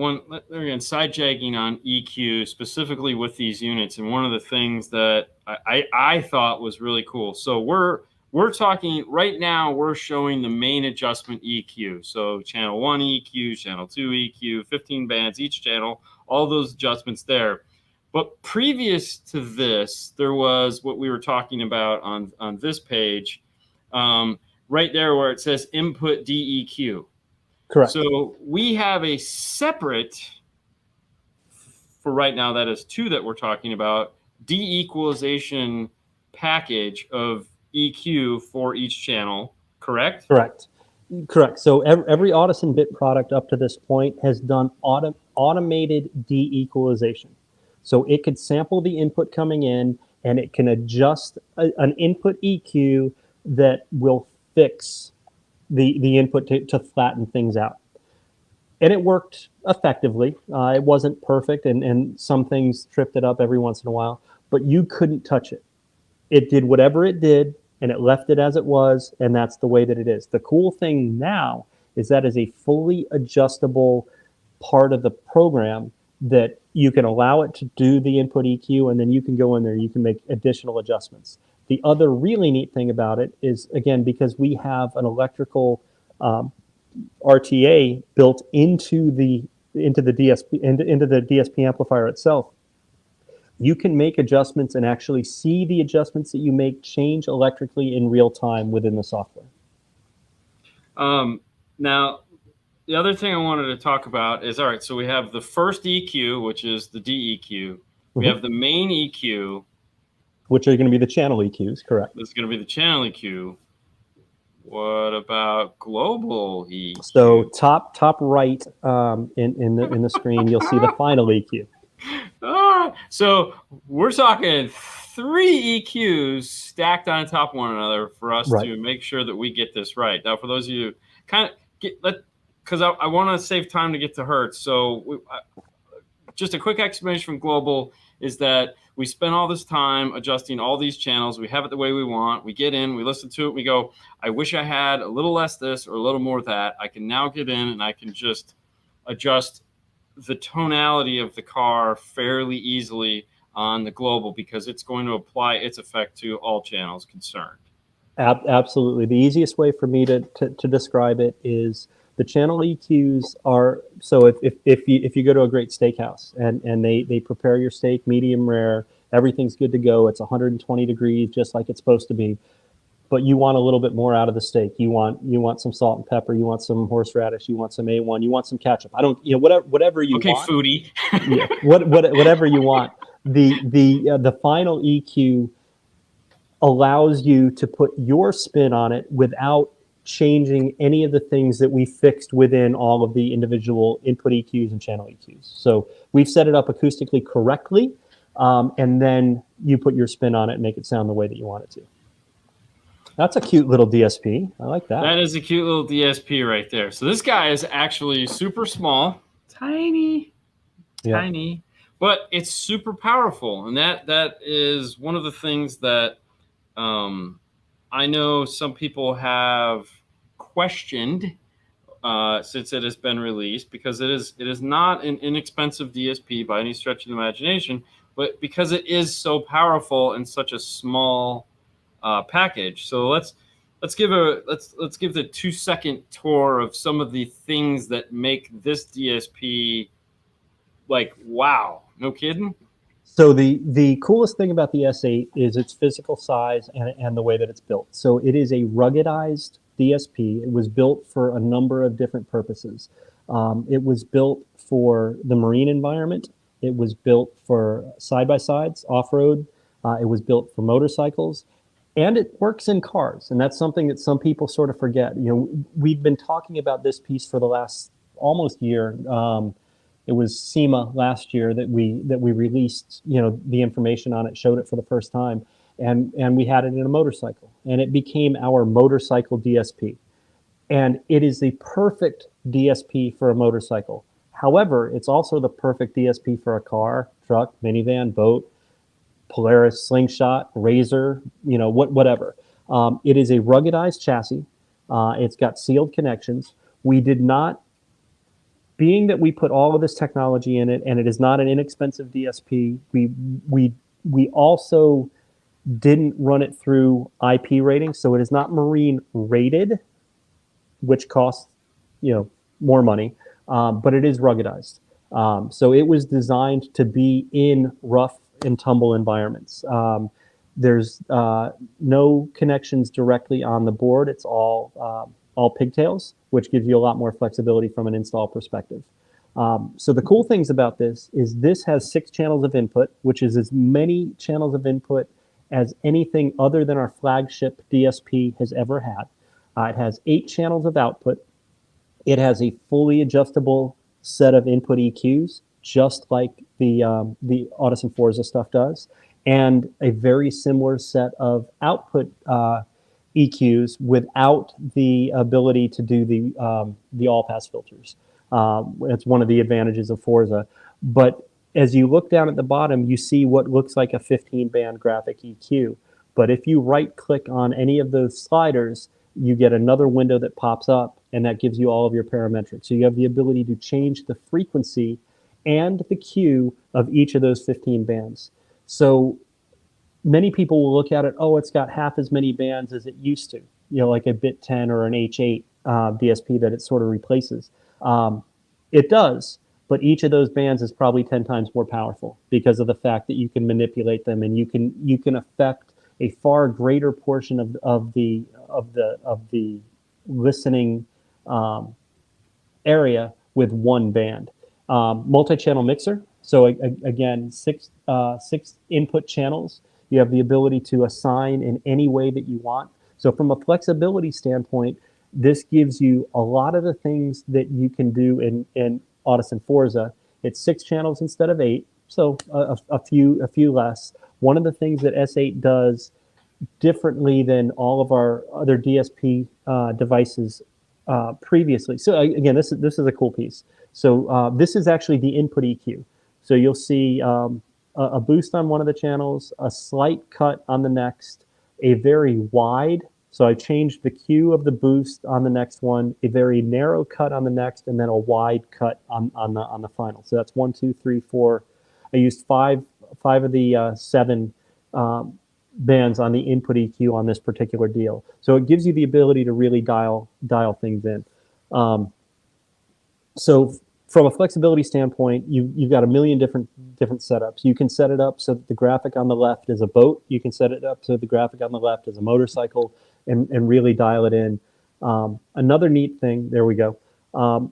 again, side jagging on EQ specifically with these units, and one of the things that I thought was really cool. So we're talking right now, we're showing the main adjustment EQ. So channel 1 EQ, channel 2 EQ, 15 bands each channel, all those adjustments there. But previous to this, there was what we were talking about on this page, right there where it says input DEQ. Correct. So we have a separate, for right now, that is 2 that we're talking about, de-equalization package of EQ for each channel, correct? Correct. So every Audison bit product up to this point has done automated de-equalization. So it could sample the input coming in, and it can adjust an input EQ that will fix the input to flatten things out. And it worked effectively. It wasn't perfect, and some things tripped it up every once in a while, but you couldn't touch it. It did whatever it did, and it left it as it was, and that's the way that it is. The cool thing now is that is a fully adjustable part of the program that you can allow it to do the input EQ, and then you can go in there, you can make additional adjustments. The other really neat thing about it is, again, because we have an electrical RTA built into the DSP amplifier itself, you can make adjustments and actually see the adjustments that you make change electrically in real time within the software. Now, the other thing I wanted to talk about is, all right, so we have the first EQ, which is the DEQ. We have the main EQ, which are going to be the channel EQs, correct? This is going to be the channel EQ. What about global EQ? So top right in the screen, you'll see the final EQ. So we're talking 3 EQs stacked on top of one another for us Right. to make sure that we get this right. Now, for those of you kind of because I want to save time to get to Hertz. So just a quick explanation from Global is that we spend all this time adjusting all these channels. We have it the way we want. We get in, we listen to it, we go, I wish I had a little less this or a little more that. I can now get in and I can just adjust the tonality of the car fairly easily on the Global because it's going to apply its effect to all channels concerned. Absolutely. The easiest way for me to describe it is the channel EQs are, so if you go to a great steakhouse and they prepare your steak medium rare, everything's good to go. It's 120 degrees, just like it's supposed to be. But you want a little bit more out of the steak. You want some salt and pepper. You want some horseradish. You want some A1. You want some ketchup. I don't, whatever you want. Okay, foodie. Yeah, whatever you want. The final EQ allows you to put your spin on it without changing any of the things that we fixed within all of the individual input EQs and channel EQs. So we've set it up acoustically correctly, and then you put your spin on it and make it sound the way that you want it to. That's a cute little DSP. I like that. That is a cute little DSP right there. So this guy is actually super small, tiny, but it's super powerful. And that is one of the things that I know some people have questioned since it has been released, because it is not an inexpensive DSP by any stretch of the imagination, but because it is so powerful in such a small package. So let's give the 2-second tour of some of the things that make this DSP like wow, no kidding. So the coolest thing about the S8 is its physical size and the way that it's built. So it is a ruggedized DSP. It was built for a number of different purposes. It was built for the marine environment. It was built for side-by-sides, off-road. It was built for motorcycles. And it works in cars. And that's something that some people sort of forget. We've been talking about this piece for the last almost year. It was SEMA last year that we released, the information on it, showed it for the first time, and we had it in a motorcycle, and it became our motorcycle DSP. And it is the perfect DSP for a motorcycle. However, it's also the perfect DSP for a car, truck, minivan, boat, Polaris, Slingshot, Razor, whatever. It is a ruggedized chassis. It's got sealed connections. We did not, being that we put all of this technology in it, and it is not an inexpensive DSP, we also didn't run it through IP rating, so it is not marine rated, which costs more money, but it is ruggedized. So it was designed to be in rough and tumble environments. There's no connections directly on the board. It's all pigtails, which gives you a lot more flexibility from an install perspective. So the cool things about this is this has 6 channels of input, which is as many channels of input as anything other than our flagship DSP has ever had. It has 8 channels of output. It has a fully adjustable set of input EQs, just like the Audison Forza stuff does, and a very similar set of output EQs without the ability to do the all-pass filters. It's one of the advantages of Forza. But as you look down at the bottom, you see what looks like a 15-band graphic EQ. But if you right-click on any of those sliders, you get another window that pops up, and that gives you all of your parametrics. So you have the ability to change the frequency and the Q of each of those 15 bands. So many people will look at it, oh, it's got half as many bands as it used to, like a Bit 10 or an H8 DSP that it sort of replaces. It does, but each of those bands is probably 10 times more powerful because of the fact that you can manipulate them, and you can affect a far greater portion of the listening area with one band. Multi-channel mixer. So again, six input channels. You have the ability to assign in any way that you want. So from a flexibility standpoint, this gives you a lot of the things that you can do in Audison Forza. It's 6 channels instead of 8, so a few less. One of the things that S8 does differently than all of our other DSP devices previously. So again, this is a cool piece. So this is actually the input EQ. So you'll see a boost on one of the channels, a slight cut on the next, a very wide. So I changed the Q of the boost on the next one, a very narrow cut on the next, and then a wide cut on the final. So that's 1, 2, 3, 4. I used five of the 7 bands on the input EQ on this particular deal. So it gives you the ability to really dial things in. So from a flexibility standpoint, you've got a million different setups. You can set it up so that the graphic on the left is a boat. You can set it up so the graphic on the left is a motorcycle, and really dial it in. Another neat thing, there we go.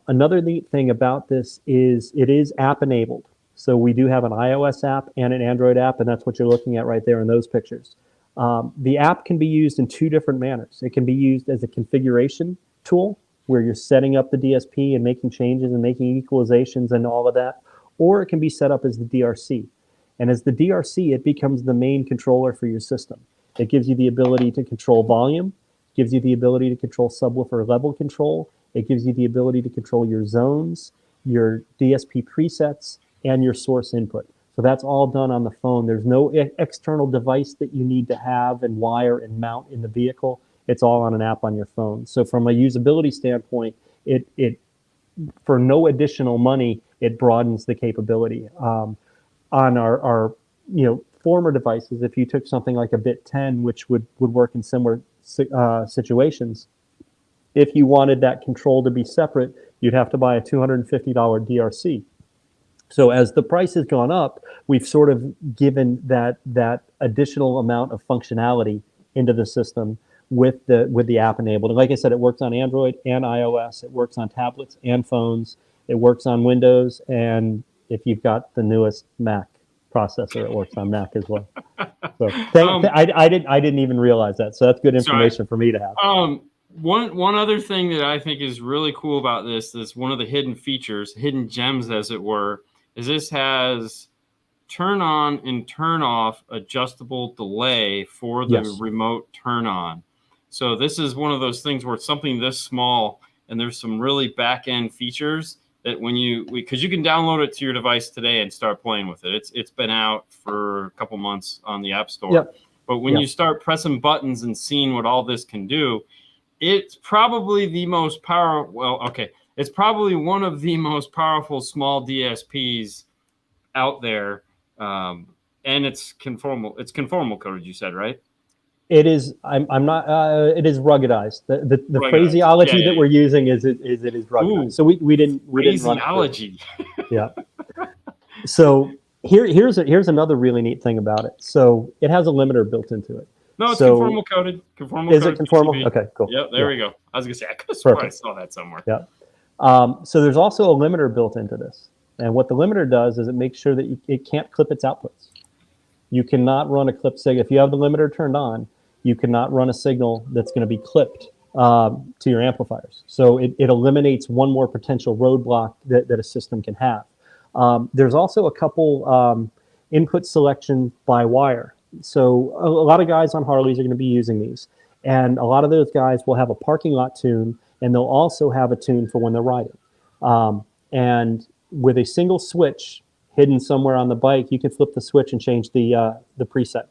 Another neat thing about this is it is app enabled. So we do have an iOS app and an Android app, and that's what you're looking at right there in those pictures. The app can be used in 2 different manners. It can be used as a configuration tool, where you're setting up the DSP and making changes and making equalizations and all of that, or it can be set up as the DRC. And as the DRC, it becomes the main controller for your system. It gives you the ability to control volume, gives you the ability to control subwoofer level control, it gives you the ability to control your zones, your DSP presets, and your source input. So that's all done on the phone. There's no external device that you need to have and wire and mount in the vehicle. It's all on an app on your phone. So from a usability standpoint, it for no additional money, it broadens the capability. On our former devices, if you took something like a Bit 10, which would work in similar situations, if you wanted that control to be separate, you'd have to buy a $250 DRC. So as the price has gone up, we've sort of given that additional amount of functionality into the system with the app enabled. And like I said, it works on Android and iOS. It works on tablets and phones. It works on Windows. And if you've got the newest Mac processor, it works on Mac as well. So I didn't even realize that. So that's good information for me to have. One other thing that I think is really cool about this one of the hidden features, hidden gems as it were, is this has turn on and turn off adjustable delay for the remote turn on. So this is one of those things where it's something this small and there's some really back end features that because you can download it to your device today and start playing with it. It's been out for a couple months on the App Store. Yep. But when you start pressing buttons and seeing what all this can do, it's probably the most it's probably one of the most powerful small DSPs out there. And it's conformal coded, you said, right? It is. I'm not. It is ruggedized. The ruggedized. phraseology that we're using is it is ruggedized. Ooh, so we didn't run it. Phraseology. Yeah. So here's another really neat thing about it. So it has a limiter built into it. No, it's conformal coded. Is it conformal? Okay, cool. Yep, there we go. I was gonna say I could have sworn I saw that somewhere. Yeah. So there's also a limiter built into this, and what the limiter does is it makes sure that it can't clip its outputs. You cannot run a clip signal if you have the limiter turned on. You cannot run a signal that's going to be clipped to your amplifiers. So it eliminates one more potential roadblock that a system can have. There's also a couple input selection by wire. So a lot of guys on Harleys are going to be using these. And a lot of those guys will have a parking lot tune, and they'll also have a tune for when they're riding. And with a single switch hidden somewhere on the bike, you can flip the switch and change the preset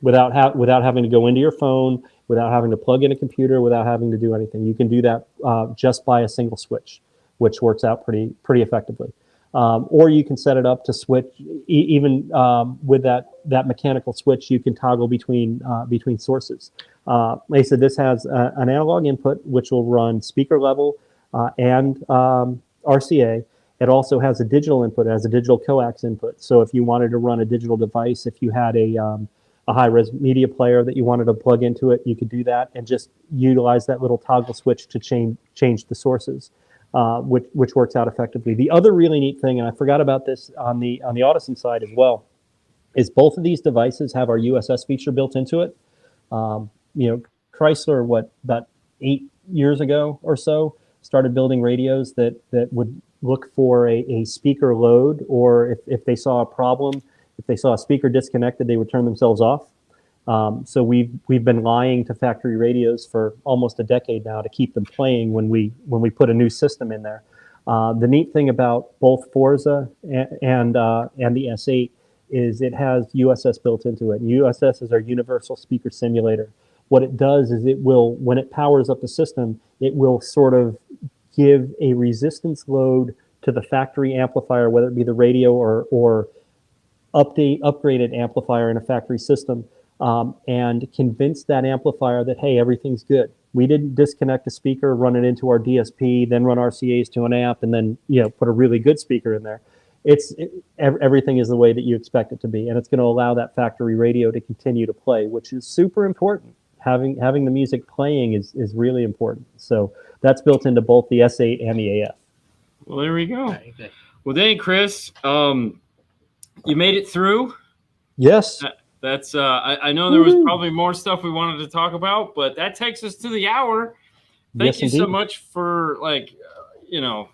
without having to go into your phone, without having to plug in a computer, without having to do anything. You can do that just by a single switch, which works out pretty effectively. Or you can set it up to switch even with that mechanical switch. You can toggle between sources. Like I said, this has an analog input which will run speaker level and RCA. It also has a digital input. It has a digital coax input. So if you wanted to run a digital device, if you had a high-res media player that you wanted to plug into it, you could do that and just utilize that little toggle switch to change the sources. Which works out effectively. The other really neat thing, and I forgot about this on the Audison side as well, is both of these devices have our USS feature built into it. Chrysler, about 8 years ago or so, started building radios that would look for a speaker load, or if they saw a problem, If they saw a speaker disconnected, they would turn themselves off. So we've been lying to factory radios for almost a decade now to keep them playing when we put a new system in there. The neat thing about both Forza and the S8 is it has USS built into it. USS is our universal speaker simulator. What it does is it will, when it powers up the system, it will sort of give a resistance load to the factory amplifier, whether it be the radio or upgraded amplifier in a factory system, and convince that amplifier that, hey, everything's good. We didn't disconnect a speaker, run it into our DSP, then run RCAs to an amp, and then put a really good speaker in there. Everything is the way that you expect it to be, and it's going to allow that factory radio to continue to play, which is super important. Having the music playing is really important. So that's built into both the S8 and the AF. Well, there we go. Well, dang, Chris, you made it through. Yes. That's I know there was probably more stuff we wanted to talk about, but that takes us to the hour. Thank you so much for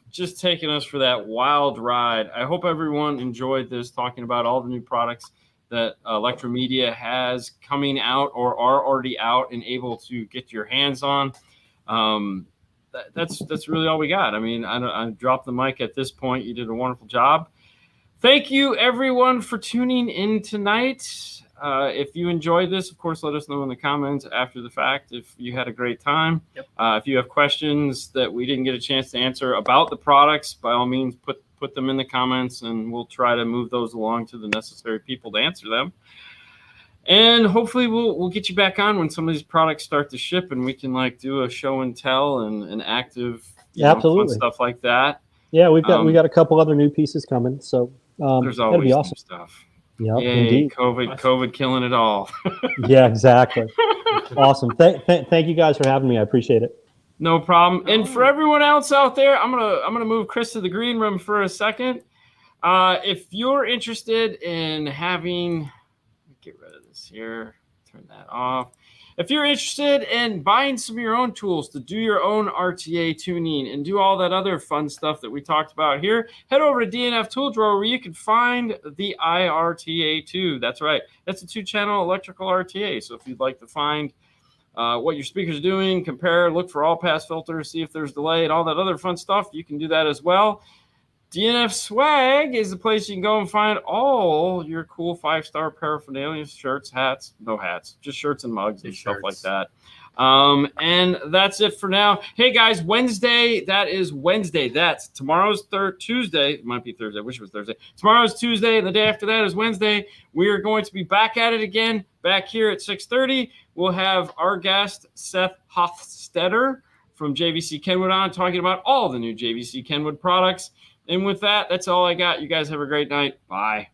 just taking us for that wild ride. I hope everyone enjoyed this, talking about all the new products that Electromedia has coming out or are already out and able to get your hands on. That's really all we got. I mean, I dropped the mic at this point. You did a wonderful job. Thank you, everyone, for tuning in tonight. If you enjoyed this, of course, let us know in the comments after the fact if you had a great time. Yep. If you have questions that we didn't get a chance to answer about the products, by all means, put them in the comments, and we'll try to move those along to the necessary people to answer them. And hopefully we'll get you back on when some of these products start to ship, and we can do a show and tell and an active fun stuff like that. Yeah, we got a couple other new pieces coming, so there's always be awesome. new stuff. Yeah, Yay, indeed. COVID killing it all. Yeah, exactly. Awesome. Thank you guys for having me. I appreciate it. No problem. And for everyone else out there, I'm gonna move Chris to the green room for a second. If you're interested in having, get rid of this here, turn that off. If you're interested in buying some of your own tools to do your own RTA tuning and do all that other fun stuff that we talked about here, head over to DNF Tool Drawer where you can find the iRTA2. That's right. That's a 2-channel electrical RTA. So if you'd like to find what your speaker's doing, compare, look for all pass filters, see if there's delay and all that other fun stuff, you can do that as well. DNF Swag is the place you can go and find all your cool 5-star paraphernalia, shirts, hats, no hats, just shirts and mugs and stuff like that. And that's it for now. Hey guys, Wednesday, that is Wednesday. That's tomorrow's Tuesday. It might be Thursday. I wish it was Thursday. Tomorrow's Tuesday, and the day after that is Wednesday. We are going to be back at it again, back here at 6:30. We'll have our guest, Seth Hofstetter from JVC Kenwood on, talking about all the new JVC Kenwood products. And with that, that's all I got. You guys have a great night. Bye.